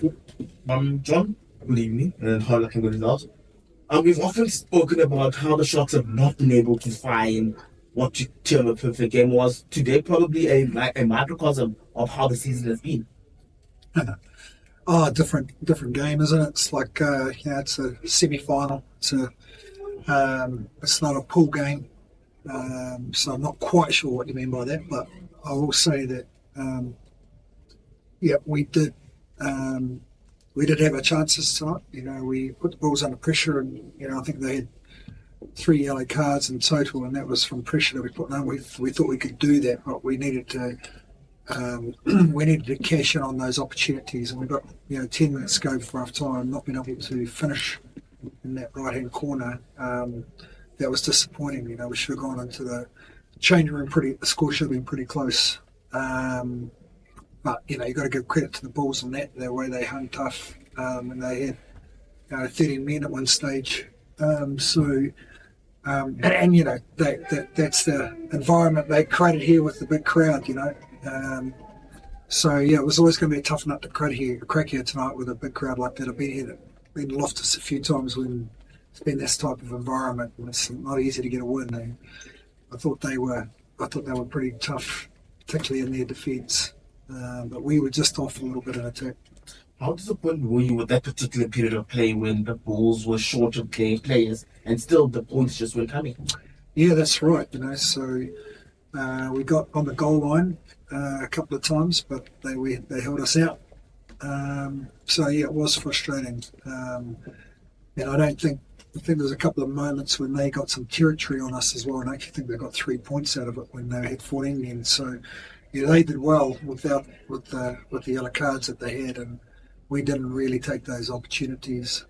John, good evening and hard luck and good results. We've often spoken about how the Sharks have not been able to find what you term a perfect game. Was today probably a microcosm of how the season has been? Different game, isn't it? It's like it's a semi-final. It's not a pool game, so I'm not quite sure what you mean by that. But I will say that we did have our chances tonight. We put the Bulls under pressure, and I think they had 3 yellow cards in total, and that was from pressure that we put on. We thought we could do that, but we needed to cash in on those opportunities, and we got 10 minutes to go before half time, not being able to finish in that right hand corner. That was disappointing. We should have gone into the change room the score should have been pretty close. But you got to give credit to the Bulls on that, the way they hung tough, and they had 13 men at one stage. That's the environment they created here with the big crowd. It was always going to be a tough nut to crack here tonight with a big crowd like that. I've been in Loftus a few times when it's been this type of environment, and it's not easy to get a win. I thought they were pretty tough, particularly in their defence. But we were just off a little bit in attack. How disappointed were you with that particular period of play when the Bulls were short of players and still the points just weren't coming? Yeah, that's right. So we got on the goal line a couple of times, but they held us out. It was frustrating. And I think there was a couple of moments when they got some territory on us as well, and I actually think they got 3 points out of it when they had 14 men. So they did well with the yellow cards that they had, and we didn't really take those opportunities.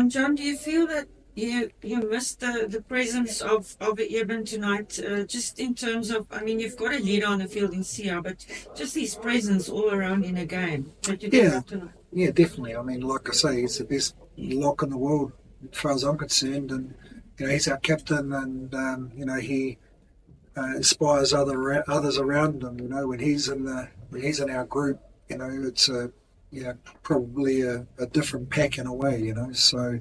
John, do you feel that you missed the presence of Eben tonight, just in terms of, you've got a leader on the field in Sia, but just his presence all around in a game that you did tonight? Yeah, definitely. Like I say, he's the best lock in the world as far as I'm concerned, and he's our captain, and he inspires others around him. When he's in our group, it's probably a different pack in a way. So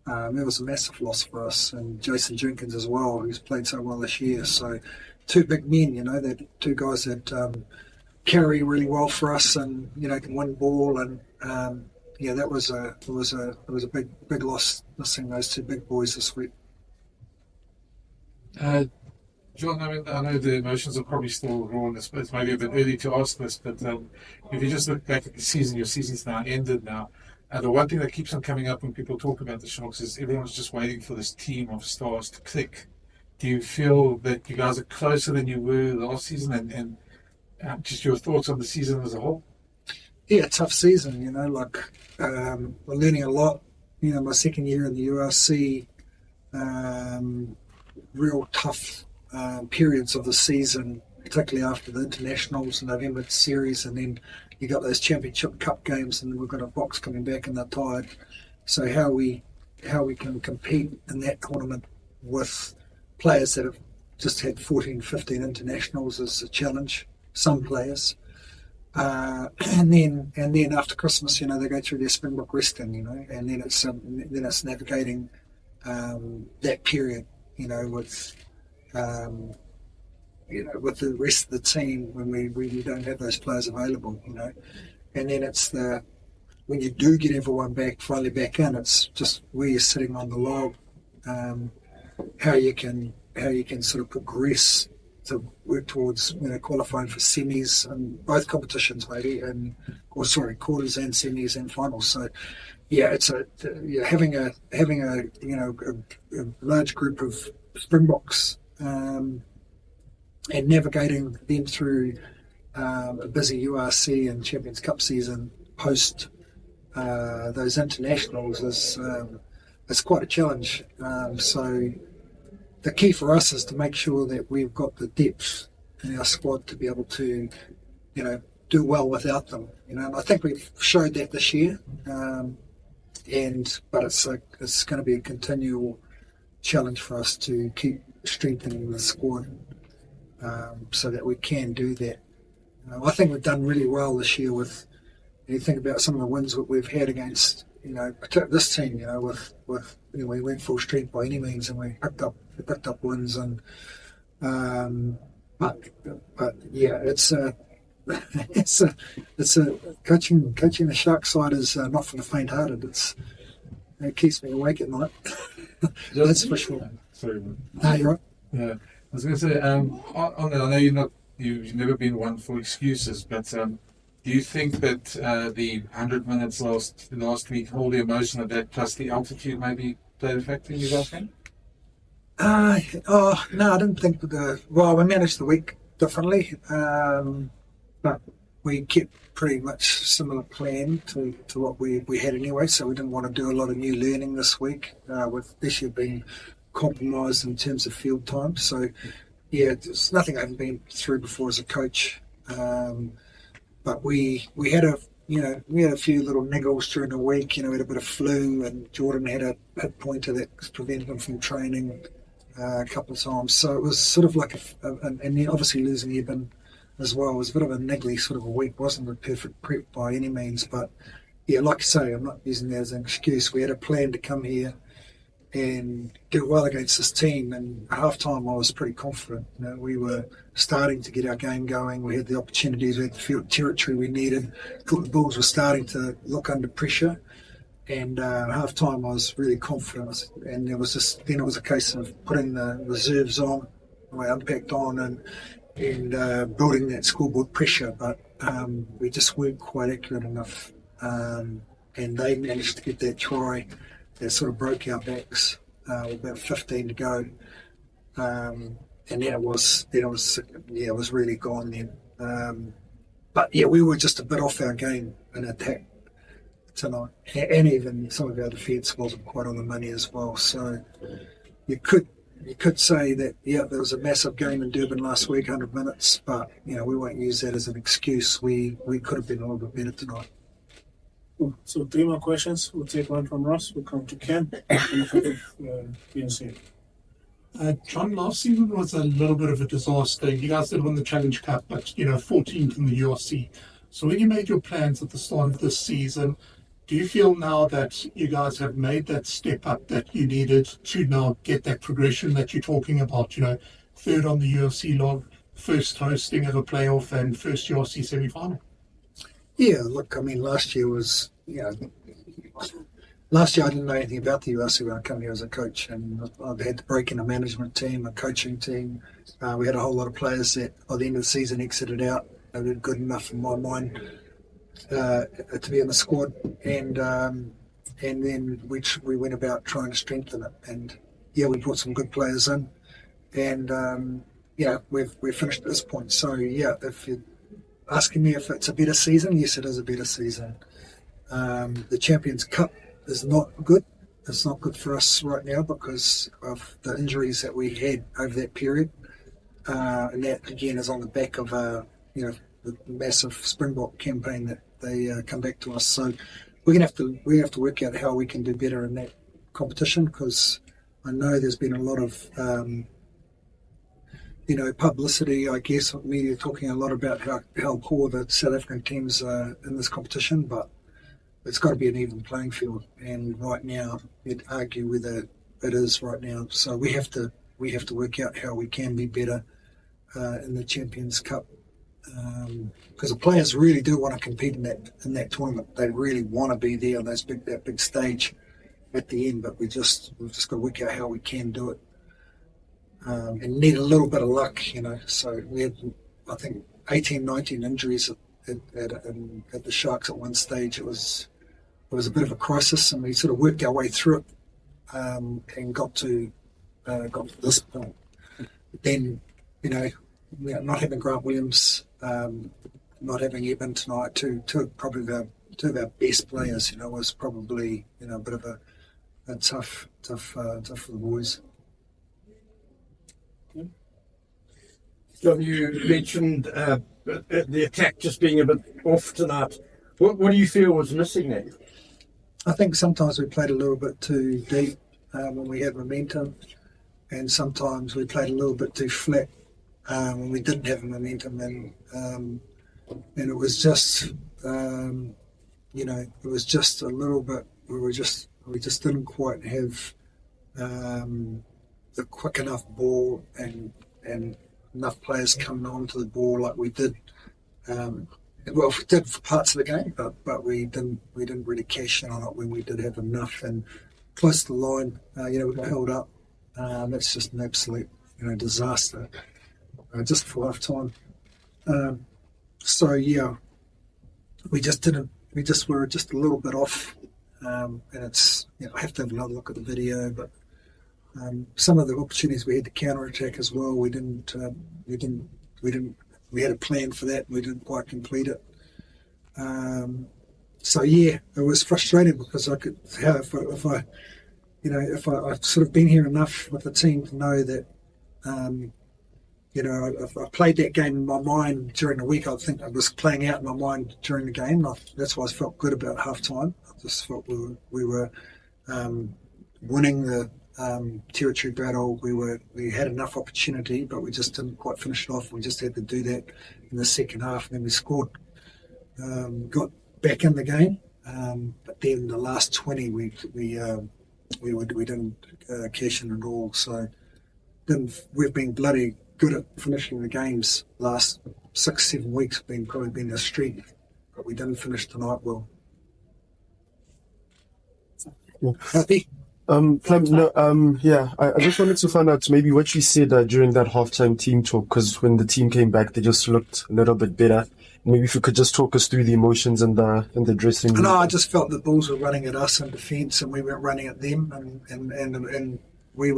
it was a massive loss for us, and Jason Jenkins as well, who's played so well this year. So 2 big men, they're 2 guys that carry really well for us, and can win ball, and it was a big loss missing those 2 big boys this week. John, I know the emotions are probably still raw, and it's maybe a bit early to ask this, but if you just look back at the season, your season's now ended now. The one thing that keeps on coming up when people talk about the Sharks is everyone's just waiting for this team of stars to click. Do you feel that you guys are closer than you were last season, and just your thoughts on the season as a whole? Yeah, tough season, we're learning a lot. My second year in the URC, real tough periods of the season, particularly after the internationals, November series, and then you got those championship cup games, and then we've got a box coming back in the tide. So how we can compete in that tournament with players that have just had 14, 15 internationals is a challenge. Some players, and then after Christmas, they go through their Springbok resting, and then it's navigating that period, with the rest of the team when we don't have those players available, and then it's when you do get everyone finally back in, it's just where you're sitting on the log, how you can sort of progress to work towards qualifying for semis and both competitions maybe, quarters and semis and finals. So it's having a large group of Springboks and navigating them through a busy URC and Champions Cup season post those internationals is quite a challenge. So the key for us is to make sure that we've got the depth in our squad to be able to, do well without them. And I think we've showed that this year. But it's going to be a continual challenge for us to keep strengthening the squad so that we can do that I think we've done really well this year with. You think about some of the wins that we've had against, this team. We went full strength by any means, and we picked up wins, and but yeah, it's coaching the Shark side is not for the faint-hearted. It keeps me awake at night. That's for sure. Sorry. No, you're right. Yeah, I was going to say, on that, I know you've never been one for excuses, but do you think that the 100 minutes last week, all the emotion of that plus the altitude maybe played a factor in your guys' game? No, I didn't think we managed the week differently, but we kept pretty much similar plan to what we had anyway, so we didn't want to do a lot of new learning this week, with this year being compromised in terms of field time. So, yeah, it's nothing I haven't been through before as a coach. But we had a few little niggles during the week. We had a bit of flu, and Jordan had a hip pointer that prevented him from training a couple of times. So it was sort of like and then obviously losing Eben as well was a bit of a niggly sort of a week. Wasn't a perfect prep by any means, but yeah, like I say, I'm not using that as an excuse. We had a plan to come here and do well against this team, and at half time I was pretty confident. We were starting to get our game going. We had the opportunities, we had the field territory we needed. Thought the Bulls were starting to look under pressure, and at half time I was really confident, and it was a case of putting the reserves on, my impact on, and building that scoreboard pressure, but we just weren't quite accurate enough, and they managed to get that try that sort of broke our backs with about 15 to go, and then it was really gone then. But yeah, we were just a bit off our game in attack tonight, and even some of our defence wasn't quite on the money as well. So you could say that there was a massive game in Durban last week, 100 minutes, but we won't use that as an excuse. We could have been a little bit better tonight. Cool. So 3 more questions. We'll take one from Ross. We'll come to Ken. And PNC. John, last season was a little bit of a disaster. You guys did win the Challenge Cup, but 14th in the URC. So when you made your plans at the start of this season, do you feel now that you guys have made that step up that you needed to now get that progression that you're talking about? Third on the UFC log, first hosting of a playoff, and first URC semi-final. Yeah, look, I mean, last year Last year I didn't know anything about the URC when I came here as a coach, and I've had to break in a management team, a coaching team. We had a whole lot of players that by the end of the season exited out. They were good enough in my mind to be in the squad, and then we went about trying to strengthen it. And yeah, we brought some good players in, and we've finished at this point. So yeah, if you're asking me if it's a better season, yes, it is a better season. The Champions Cup is not good. It's not good for us right now because of the injuries that we had over that period, and that again is on the back of the massive Springbok campaign that they come back to us. So we have to work out how we can do better in that competition, because I know there's been a lot of publicity, I guess, media talking a lot about how poor the South African teams are in this competition, but it's got to be an even playing field. And right now, you'd argue whether it is right now. So we have to work out how we can be better in the Champions Cup, because the players really do want to compete in that tournament. They really want to be there on that big stage at the end. But we've just got to work out how we can do it. And need a little bit of luck, So we had, I think, 18, 19 injuries at the Sharks at one stage. It was a bit of a crisis, and we sort of worked our way through it and got to this point. Then, not having Grant Williams, not having Eben tonight, two of our best players, was probably a bit of a tough for the boys. John, you mentioned the attack just being a bit off tonight. What do you feel was missing there? I think sometimes we played a little bit too deep when we had momentum, and sometimes we played a little bit too flat when we didn't have momentum. And it was just it was just a little bit. We just didn't quite have the quick enough ball and enough players coming onto the ball like we did. Well, we did for parts of the game, but we didn't really cash in on it when we did have enough. And close to the line, we got held up. That's just an absolute disaster just for half time. So yeah, we were just a little bit off. And it's I have to have another look at the video, but some of the opportunities we had to counter attack as well. We had a plan for that. We didn't quite complete it. So yeah, it was frustrating because I've sort of been here enough with the team to know that I played that game in my mind during the week. I think it was playing out in my mind during the game. That's why I felt good about half time. I just felt we were winning the territory battle. We had enough opportunity, but we just didn't quite finish it off. We just had to do that in the second half, and then we scored. Got back in the game, but then the last 20 we didn't cash in at all. So we've been bloody good at finishing the games. Last 6-7 weeks probably been a streak, but we didn't finish tonight well. Happy? Yeah, I just wanted to find out maybe what you said during that halftime team talk, because when the team came back, they just looked a little bit better. Maybe if you could just talk us through the emotions and the dressing room. No, I just felt the Bulls were running at us in defence, and we weren't running at them, and we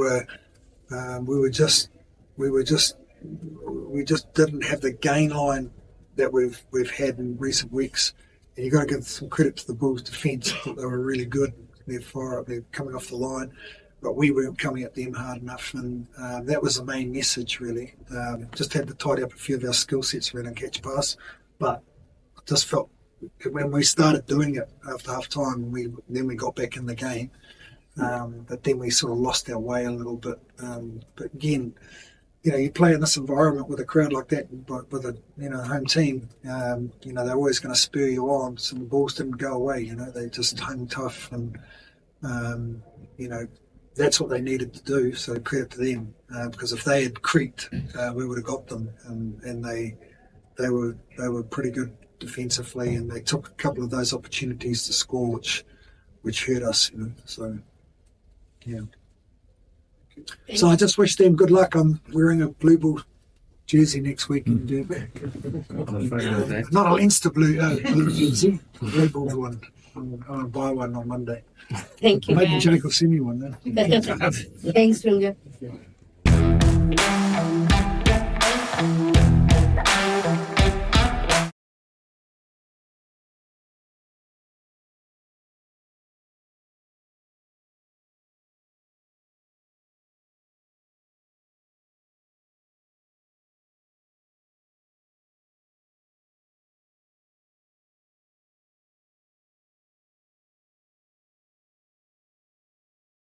just didn't have the gain line that we've had in recent weeks. And you got to give some credit to the Bulls' defence. I thought they were really good. They're coming off the line, but we weren't coming at them hard enough, and that was the main message really. Just had to tidy up a few of our skill sets around catch pass, but I just felt when we started doing it after half time, then we got back in the game, but then we sort of lost our way a little bit. But again, you play in this environment with a crowd like that, but with a home team, they're always going to spur you on. So the Bulls didn't go away. They just hung tough, and that's what they needed to do. So credit to them, because if they had creaked, we would have got them. And they were pretty good defensively, and they took a couple of those opportunities to score, which hurt us. So yeah. So I just wish them good luck. I'm wearing a Blue Bull jersey next week in Durban. Not a Leinster blue jersey, Blue Bull one. I'm going to buy one on Monday. Thank you. Maybe Jake will send me one then. Thanks, Julia.